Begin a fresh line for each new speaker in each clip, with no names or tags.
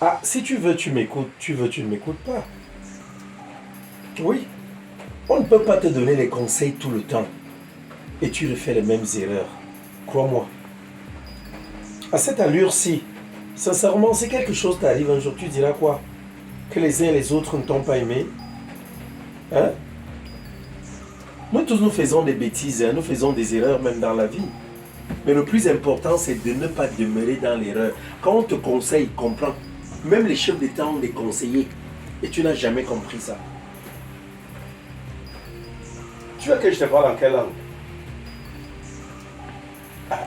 Ah, si tu veux, tu m'écoutes. Tu veux, tu ne m'écoutes pas. Oui. On ne peut pas te donner les conseils tout le temps. Et tu refais les mêmes erreurs. Crois-moi. À cette allure-ci, sincèrement, si quelque chose t'arrive un jour, tu diras quoi? Que les uns et les autres ne t'ont pas aimé? Hein? Nous tous, nous faisons des bêtises, hein? Nous faisons des erreurs même dans la vie. Mais le plus important, c'est de ne pas demeurer dans l'erreur. Quand on te conseille, comprends. Même les chefs d'État ont des conseillers. Et tu n'as jamais compris ça. Tu veux que je te parle en quelle langue?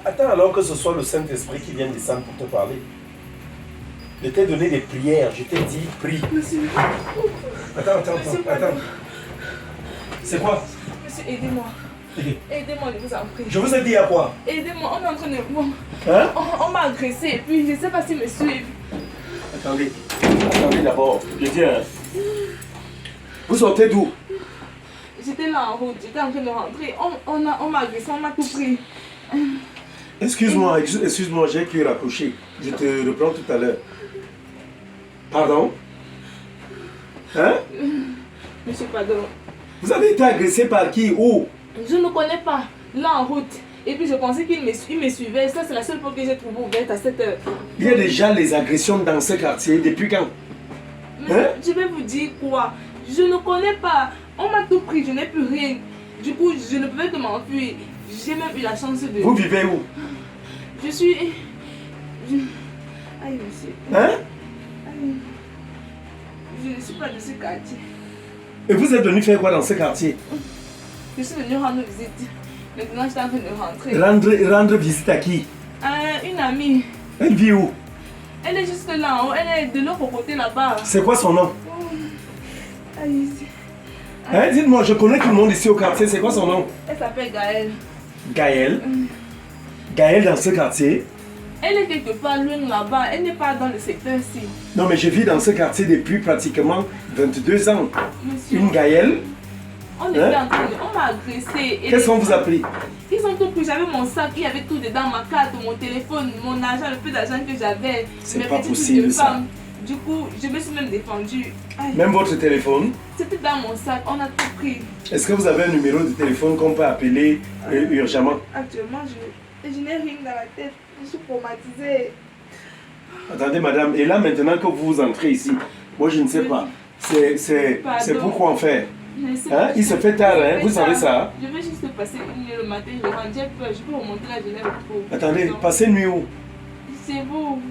Attends alors que ce soit le Saint-Esprit qui vienne descendre pour te parler. Je t'ai donné des prières, je t'ai dit prie.
Monsieur.
Attends. C'est quoi?
Monsieur, aidez-moi. Aidez-moi, je vous en prie.
Je vous ai dit à quoi?
Aidez-moi, on est en train de... Bon,
Hein?
on m'a agressé et puis je ne sais pas s'ils me suivent.
Attendez d'abord. Je dis, vous sortez d'où?
J'étais là en route, j'étais en train de rentrer. On m'a agressé, on m'a tout pris.
Excuse-moi, j'ai pu raccrocher. Je te reprends tout à l'heure. Pardon? Hein?
Monsieur, pardon.
Vous avez été agressé par qui? Où?
Je ne connais pas. Là en route. Et puis je pensais qu'il me suivait. Ça, c'est la seule porte que j'ai trouvée ouverte à cette heure.
Il y a déjà les agressions dans ce quartier. Depuis quand?
Mais je vais vous dire quoi? Je ne connais pas. On m'a tout pris, je n'ai plus rien. Du coup, je ne pouvais que m'enfuir. J'ai même eu la chance de...
Vous vivez où?
Je suis... Aïe, monsieur.
Hein?
Aïe. Je ne suis pas de ce quartier.
Et vous êtes venu faire quoi dans ce quartier?
Je suis venu rendre visite. Maintenant, je suis en train de rentrer.
Rendre visite à qui?
Une amie.
Elle vit où?
Elle est juste là en haut. Elle est de l'autre côté là-bas.
C'est quoi son nom?
Aïe.
Hein? Dites-moi, je connais tout le monde ici au quartier. C'est quoi son nom?
Elle s'appelle Gaëlle.
Gaëlle. Gaëlle dans ce quartier.
Elle est quelque part loin là-bas. Elle n'est pas dans le secteur-ci.
Non, mais je vis dans ce quartier depuis pratiquement 22 ans.
Monsieur,
Une Gaëlle.
on était en train de... On m'a agressé.
Qu'est-ce qu'on vous a pris?
Ils ont tout pris. J'avais mon sac, il y avait tout dedans, ma carte, mon téléphone, mon argent, le peu d'argent que j'avais.
C'est
mes
pas
petits
possible,
trucs de
ça.
femme. Du coup, je me suis même défendue. Aïe.
Même votre téléphone?
C'était dans mon sac, on a tout pris.
Est-ce que vous avez un numéro de téléphone qu'on peut appeler urgemment?
Actuellement, je n'ai rien dans la tête. Je suis traumatisée.
Attendez, madame. Et là, maintenant que vous entrez ici, moi, je ne sais pas. C'est pourquoi en faire. Hein? Il se fait tard, hein? Vous savez ça?
Je vais juste passer une nuit le matin, je rentre, j'ai peur, je peux remonter là, je les retrouve.
Attendez, passez nuit où?
C'est vous.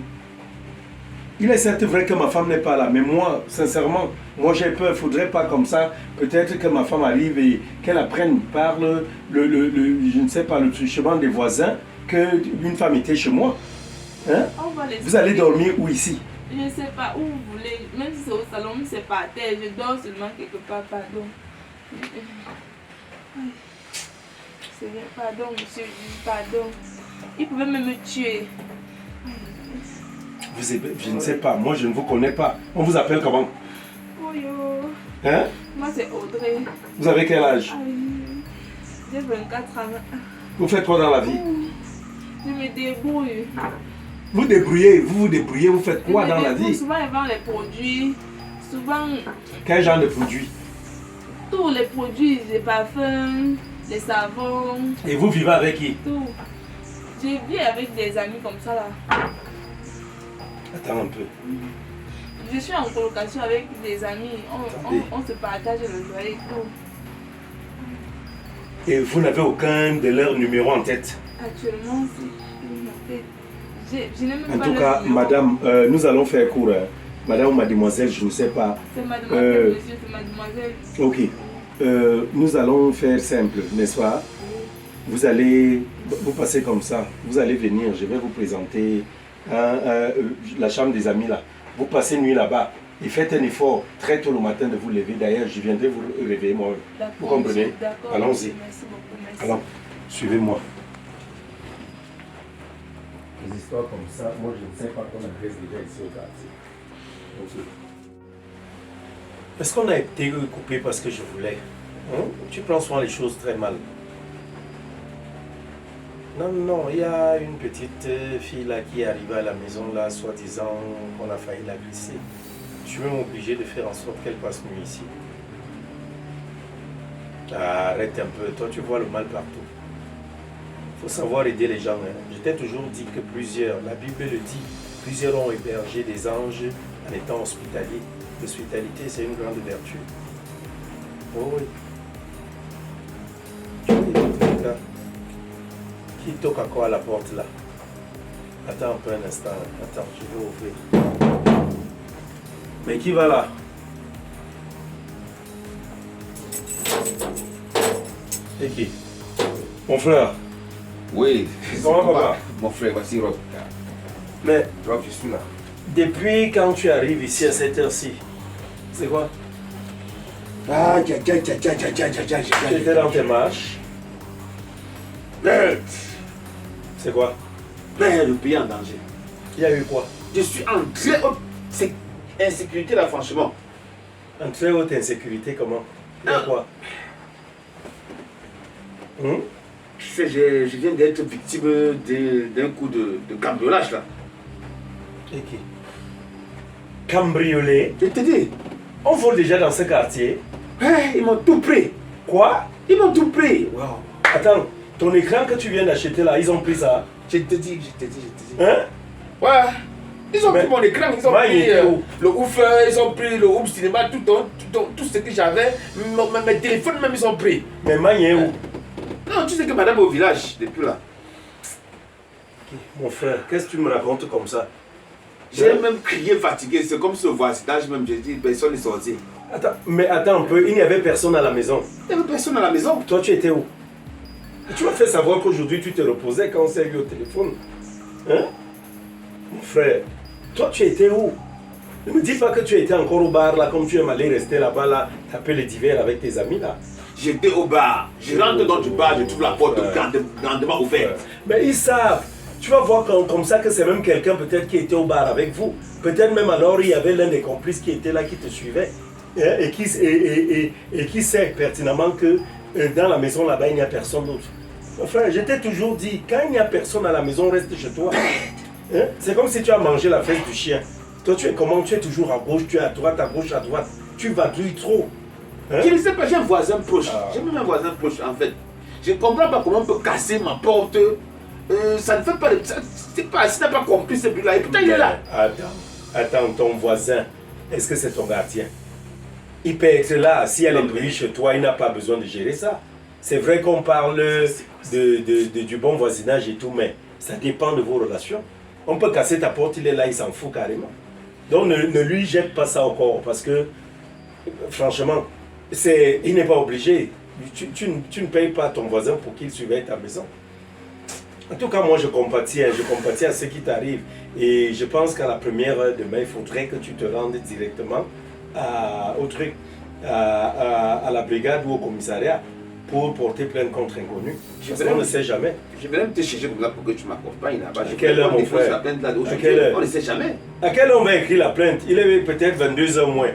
Il est certes vrai que ma femme n'est pas là, mais moi, sincèrement, moi j'ai peur. Il ne faudrait pas comme ça. Peut-être que ma femme arrive et qu'elle apprenne par je ne sais pas, le truchement des voisins qu'une femme était chez moi. Hein? Vous allez dormir où ici?
Je ne sais pas où vous voulez, même si c'est au salon, même si c'est pas à terre, je dors seulement quelque part, pardon. Seigneur, pardon, monsieur, pardon. Il pouvait même me tuer.
Je ne sais pas, moi je ne vous connais pas. On vous appelle comment?
Oyo.
Hein?
Moi c'est Audrey.
Vous avez quel âge?
J'ai 24 ans.
Vous faites quoi dans la vie?
Je me débrouille.
Vous vous débrouillez, vous faites quoi dans la vie?
Souvent ils vendent les produits. Souvent.
Quel genre de produits?
Tous les produits, les parfums, les savons.
Et vous vivez avec qui?
Tout. Je vis avec des amis comme ça là.
Attends un peu.
Je suis en colocation avec des amis. On se partage le loyer et tout.
Et vous n'avez aucun de leurs numéros en tête?
Actuellement, je n'ai même
En
pas
tout
leur
cas,
numéro.
madame, nous allons faire court. Hein. Madame ou mademoiselle, je ne sais pas.
C'est mademoiselle, monsieur, c'est mademoiselle.
Ok. Nous allons faire simple, n'est-ce pas? Vous allez, vous passez comme ça. Vous allez venir, je vais vous présenter la chambre des amis là. Vous passez nuit là-bas et faites un effort très tôt le matin de vous lever. D'ailleurs, je viendrai vous réveiller moi. Vous comprenez? Allons-y.
Merci beaucoup, merci.
Alors, suivez-moi. Des histoires comme ça, moi je ne sais pas qu'on adresse déjà ici au quartier. Okay. Est-ce qu'on a été coupé parce que je voulais? Hein? Tu prends souvent les choses très mal. Non, non, il y a une petite fille là qui est arrivée à la maison là, soi-disant qu'on a failli la glisser. Je suis même obligé de faire en sorte qu'elle passe nuit ici. Arrête un peu, toi tu vois le mal partout. Il faut savoir aider les gens. Hein. Je t'ai toujours dit que plusieurs, la Bible le dit, plusieurs ont hébergé des anges en étant hospitaliers. L'hospitalité, c'est une grande vertu. Oh oui. Qui toque à quoi à la porte là? Attends un peu un instant. Attends, je vais ouvrir. Mais qui va là? Et qui? Mon frère.
Oui,
Comment ça va?
Mon frère, voici Rob.
Mais
Rob, je suis là.
depuis quand tu arrives ici à cette heure-ci, c'est quoi?
Ah,
Tu étais dans tes marches. C'est quoi?
Le pays en danger.
Il y a eu quoi?
Je suis en très haute insécurité là, franchement.
En très haute insécurité, comment? Il y a quoi?
Je viens d'être victime d'un coup de cambriolage là.
Et qui? Cambriolé?
Je te dis,
On vole déjà dans ce quartier.
ils m'ont tout pris.
Quoi?
Ils m'ont tout pris. Wow.
Attends, ton écran que tu viens d'acheter là, ils ont pris ça?
Je te dis.
Hein?
Ouais. Ils ont
Mais-
pris mon écran, ils ont
Ouais, il
pris
était où?
le ouf, ils ont pris le ouf cinéma, tout ce que j'avais, mes téléphones même ils ont pris.
Mais Magne est où?
Non, tu sais que madame est au village depuis là.
Mon frère, qu'est-ce que tu me racontes comme ça?
J'ai même crié fatigué, c'est comme ce voisinage même, j'ai dit personne n'est sorti.
Mais attends un peu, il n'y avait personne à la maison.
Il n'y avait personne à la maison.
Toi, tu étais où? Tu m'as fait savoir qu'aujourd'hui, tu te reposais quand on s'est vu au téléphone. Hein? Mon frère, toi, tu étais où? Ne me dis pas que tu étais encore au bar, là, comme tu aimes aller rester là-bas, là, taper les divers avec tes amis, là.
J'étais au bar. Je rentre dans du bar, je trouve la porte grandement ouverte.
Mais ils savent. Tu vas voir comme ça que c'est même quelqu'un peut-être qui était au bar avec vous. Peut-être même alors il y avait l'un des complices qui était là, qui te suivait. Hein, et qui sait pertinemment que dans la maison là-bas, il n'y a personne d'autre. Mon frère, je t'ai toujours dit, quand il n'y a personne à la maison, reste chez toi. Hein? C'est comme si tu as mangé la fesse du chien. Toi, tu es comment? Tu es toujours à gauche, tu es à droite, à gauche, à droite. Tu vadrouilles trop. Hein?
Je ne sais pas, j'ai un voisin proche.
Ah.
J'ai même un voisin proche en fait. Je ne comprends pas comment on peut casser ma porte. Ça ne fait pas de. C'est pas, si tu n'as pas compris ce but-là, et putain, il est là.
Attends, ton voisin, est-ce que c'est ton gardien? Il peut être là, si elle est venue chez toi, il n'a pas besoin de gérer ça. C'est vrai qu'on parle du bon voisinage et tout, mais ça dépend de vos relations. On peut casser ta porte, il est là, il s'en fout carrément. Donc ne lui jette pas ça au corps, parce que, franchement, il n'est pas obligé. Tu ne payes pas ton voisin pour qu'il surveille ta maison. En tout cas, moi, je compatis à ce qui t'arrive. Et je pense qu'à la première heure demain, il faudrait que tu te rendes directement au truc, à la brigade ou au commissariat pour porter plainte contre inconnu. Parce qu'on ne sait jamais.
Je vais même te chercher comme ça pour que tu m'accompagnes là-bas.
À quelle heure, mon frère?
La plainte là
À quelle heure?
On ne sait jamais.
À quelle heure on va écrire la plainte? Il est peut-être 22h moins.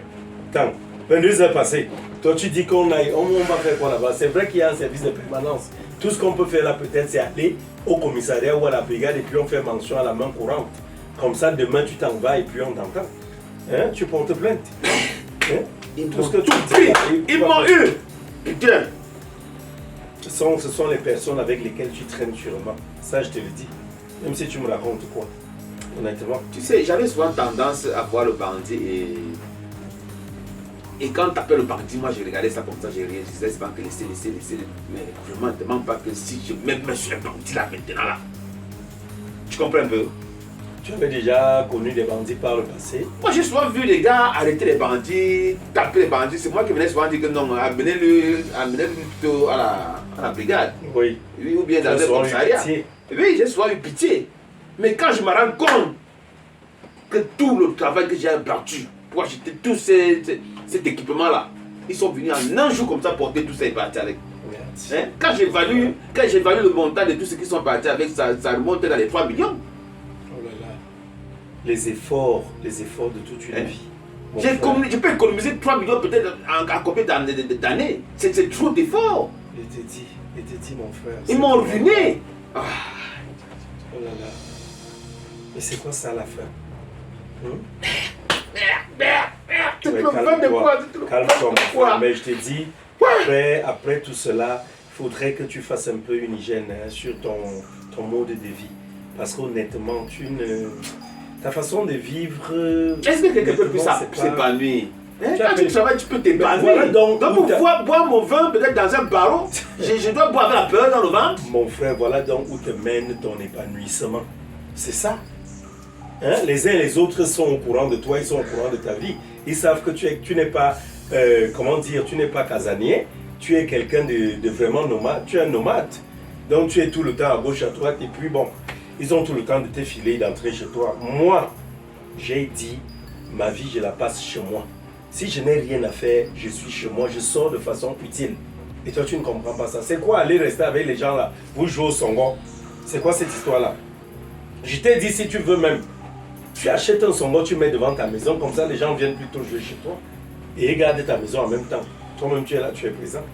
Attends, 22h passées. Toi, tu dis qu'on aille, on va faire quoi là-bas? C'est vrai qu'il y a un service de permanence. Tout ce qu'on peut faire là, peut-être, c'est aller au commissariat ou à la brigade et puis on fait mention à la main courante. Comme ça, demain, tu t'en vas et puis on t'entend. Hein? Tu portes plainte. Hein? Tout ce que tu dis.
Ils m'ont eu. Putain.
Ce sont les personnes avec lesquelles tu traînes sûrement. Ça, je te le dis. Même si tu me racontes quoi. Honnêtement.
Tu sais, j'avais souvent tendance à voir le bandit et quand tu appelles le bandit, moi je regardais ça comme ça, j'ai rien. Je disais, c'est pas que laissez. Mais vraiment, ne demande pas que si je mets sur le bandit là maintenant là. Tu comprends un peu?
Tu avais déjà connu des bandits par le passé.
Moi j'ai souvent vu les gars arrêter les bandits, taper les bandits. C'est moi qui venais souvent dire que non, amenez-le plutôt à la brigade.
Oui.
Oui, ou bien dans le commissariat. Oui, j'ai souvent eu pitié. Mais quand je me rends compte que tout le travail que j'ai abattu pour acheter tout cet équipement-là, ils sont venus en un jour comme ça porter tout ça et partir avec. Hein? Quand j'évalue le montant de tout ce qu'ils sont partis avec, ça remonte dans les 3 millions.
Oh là là. Les efforts de toute une vie.
Je peux économiser 3 millions peut-être en combien d'années? C'est trop d'efforts.
Je te dis, mon frère.
Ils m'ont ruiné.
Oh là là. Et c'est quoi ça à la fin? Calme-toi, mon frère. Mais je te dis, après tout cela, il faudrait que tu fasses un peu une hygiène sur ton mode de vie. Parce qu'honnêtement, ta façon de vivre...
Est-ce que quelqu'un peut s'épanouir? Quand tu travailles, tu peux t'épanouir.
Voilà donc
pour pouvoir boire mon vin peut-être dans un barreau, je dois boire avec la peur dans le ventre.
Mon frère, voilà donc où te mène ton épanouissement. C'est ça. Hein? Les uns et les autres sont au courant de toi, ils sont au courant de ta vie. Ils savent que tu n'es pas, tu n'es pas casanier, tu es quelqu'un de vraiment nomade, tu es un nomade. Donc tu es tout le temps à gauche, à droite, et puis bon, ils ont tout le temps de te filer, d'entrer chez toi. Moi, j'ai dit, ma vie, je la passe chez moi. Si je n'ai rien à faire, je suis chez moi, je sors de façon utile. Et toi, tu ne comprends pas ça. C'est quoi aller rester avec les gens là? Vous jouez au songo. C'est quoi cette histoire-là? Je t'ai dit, si tu veux même, tu achètes un songo, tu mets devant ta maison, comme ça les gens viennent plutôt jouer chez toi. Et regarder ta maison en même temps. Toi-même, tu es là, tu es présent.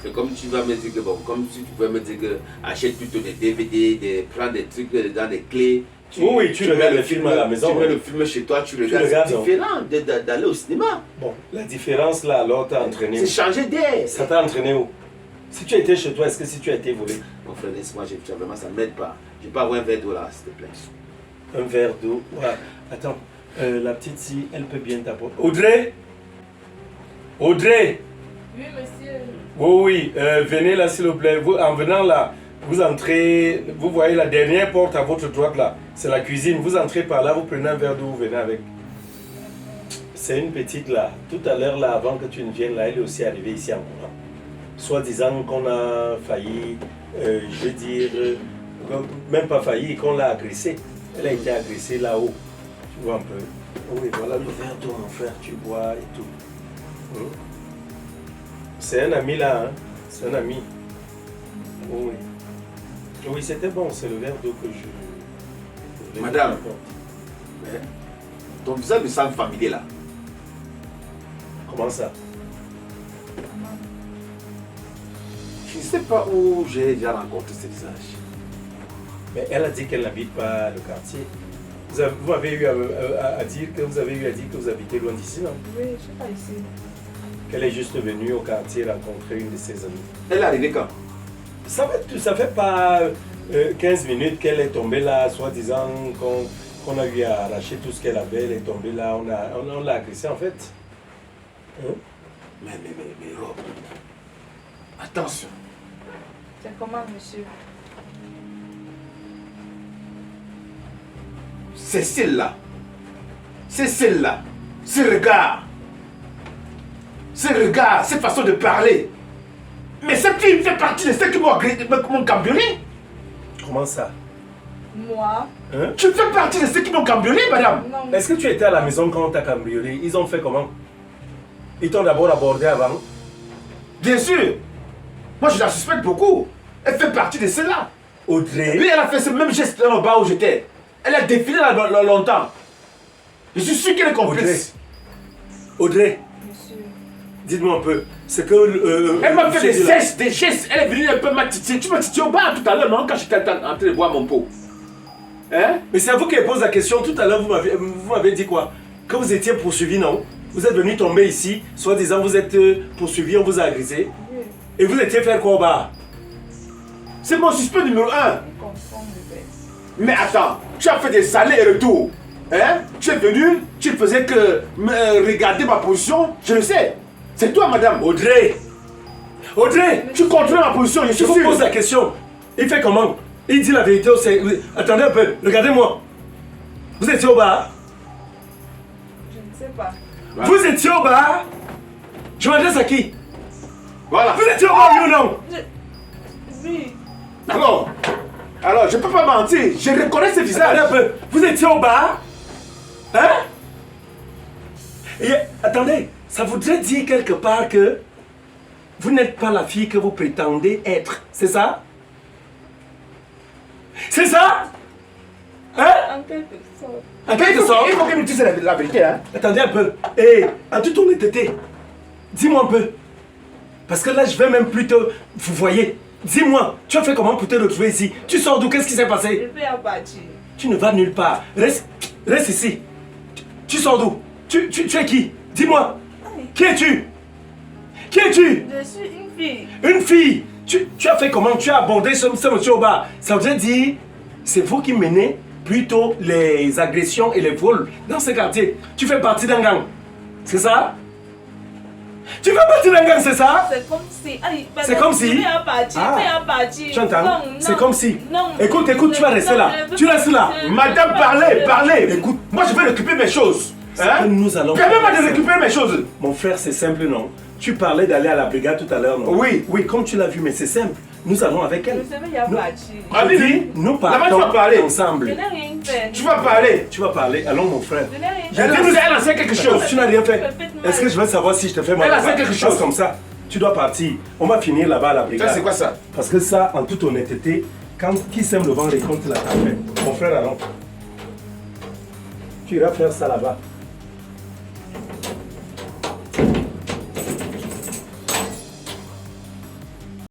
C'est comme tu vas me dire que, bon, comme si tu pouvais me dire que achète plutôt des DVD, prends des trucs dans des clés.
Oui, tu regardes le film à la maison.
Tu mets le film chez toi, tu regardes. C'est différent d'aller au cinéma.
Bon, la différence là, alors t'as entraîné.
C'est changer d'air.
Ça t'a entraîné où? Si tu étais chez toi, est-ce que si tu as été volé?
Mon frère, laisse-moi, vraiment, ça ne m'aide pas. Je peux avoir un verre d'eau là, s'il te plaît.
Un verre d'eau? Ouais. Attends, la petite si, elle peut bien t'apporter. Audrey? Audrey?
Oui, monsieur.
Oui, venez là s'il vous plaît. Vous, en venant là, vous entrez, vous voyez la dernière porte à votre droite là, c'est la cuisine. Vous entrez par là, vous prenez un verre d'eau, vous venez avec. C'est une petite là. Tout à l'heure là, avant que tu ne viennes là, elle est aussi arrivée ici en courant. Soit disant qu'on a failli, je veux dire, même pas failli, qu'on l'a agressée. Elle a été agressée là-haut. Tu vois un peu. Oui, voilà le verre d'eau mon frère, tu bois et tout. C'est un ami là, hein? C'est un ami. Oui. Oui, c'était bon, c'est le verre d'eau que je...
Madame, ton visage me semble familier là.
Comment ça?
Je ne sais pas où j'ai déjà rencontré ce visage.
Mais elle a dit qu'elle n'habite pas le quartier. Vous avez eu à dire que vous avez eu à dire que vous habitez loin d'ici, non?
Oui, je ne suis pas ici.
Qu'elle est juste venue au quartier rencontrer une de ses amies.
Elle est arrivée quand?
Ça fait pas 15 minutes qu'elle est tombée là, soi-disant qu'on a eu à arracher tout ce qu'elle avait. Elle est tombée là, on l'a agressée en fait. Hein?
Mais Rob, attention.
C'est comment, monsieur?
C'est celle-là. C'est celle-là. Ce regard. Ce regard, cette façon de parler. Mais cette fille fait partie de ceux qui m'ont cambriolé.
Comment ça?
Moi?
Hein?
Tu fais partie de ceux qui m'ont cambriolé, madame.
Non.
Est-ce que tu étais à la maison quand on t'a cambriolé? Ils ont fait comment? Ils t'ont d'abord abordé avant?
Bien sûr. Moi, je la suspecte beaucoup. Elle fait partie de ceux-là.
Audrey?
Oui, elle a fait ce même geste là au bas où j'étais. Elle a défilé là longtemps. Je suis sûr qu'elle est complice.
Audrey?
Monsieur.
Dites-moi un peu. C'est que...
elle m'a fait des gestes. Elle est venue un peu m'attitiller. Tu m'as titillé au bar tout à l'heure, non? Quand j'étais en train de boire mon pot. Hein?
Mais c'est à vous qui pose la question. Tout à l'heure, vous m'avez dit quoi? Que vous étiez poursuivi, non? Vous êtes venu tomber ici, soi-disant vous êtes poursuivi, on vous a agressé.
Oui.
Et vous étiez faire quoi au bar?
C'est mon suspect numéro 1.
On confond le verre.
Mais attends, tu as fait des allers et retours. Hein? Tu es venu, tu faisais que regarder ma position, je le sais. C'est toi, madame.
Audrey! Audrey!
Tu contrôles ma position, je suis
Je vous
sûr.
pose la question. Il fait comment? Il dit la vérité. Attendez un peu, regardez-moi. Vous étiez au bar?
Je ne sais pas.
Ouais.
Vous étiez au bar? Je m'adresse à qui?
Voilà.
Vous étiez au bar, oui ou non?
Oui.
Alors, je peux pas mentir, je reconnais ce visage.
Attendez un peu. Vous étiez au bar? Hein? Et attendez, ça voudrait dire quelque part que vous n'êtes pas la fille que vous prétendez être. C'est ça? C'est ça? Hein?
En quelque sorte.
En quelque sorte.
Il faut que tu me dises la vérité, hein.
Attendez un peu. Et en toute honnêteté, dis-moi un peu. Parce que là, je vais même plutôt... Vous voyez, Dis-moi, tu as fait comment pour te retrouver ici? Tu sors d'où? Qu'est-ce qui s'est
Je
passé?
vais partir.
Tu ne vas nulle part. Reste ici. Tu sors d'où? Tu es qui? Dis-moi. Qui es-tu? Qui es-tu?
Je suis une fille.
Une fille. Tu as fait comment? Tu as abordé ce monsieur au bar. Ça veut dire, c'est vous qui menez plutôt les agressions et les vols dans ce quartier. Tu fais partie d'un gang. C'est ça? Tu fais partie d'un gang, c'est ça?
C'est comme si.
C'est comme si.
Je vais partir.
Ah.
Je vais partir.
Tu entends?
Non,
C'est
non,
comme si.
non.
Écoute, tu vas rester là. Tu restes là.
Madame, parlez. Écoute, moi je vais récupérer mes choses. Hein?
Nous allons.
Permets-moi de récupérer mes choses.
Mon frère, c'est simple, non? Tu parlais d'aller à la brigade tout à l'heure, non?
Oui.
Oui, comme tu l'as vu, mais c'est simple. Nous allons avec elle.
Je vais partir.
Allez,
Nous
là-bas, tu vas
partons
parler.
Je
ensemble.
n'ai rien fait.
Tu vas parler.
Tu vas parler. Allons, mon frère.
Je n'ai rien
Elle
fait.
a fait quelque chose.
Tu n'as rien fait.
Parfaitement.
Est-ce que je veux savoir si je te fais mal?
Elle a fait quelque chose.
Comme ça. Tu dois partir. On va finir là-bas à la brigade.
Ça, c'est quoi ça?
Parce que ça, en toute honnêteté, quand qui sème le vent récolte la tempête. Mon frère, allons. Tu iras faire ça là-bas.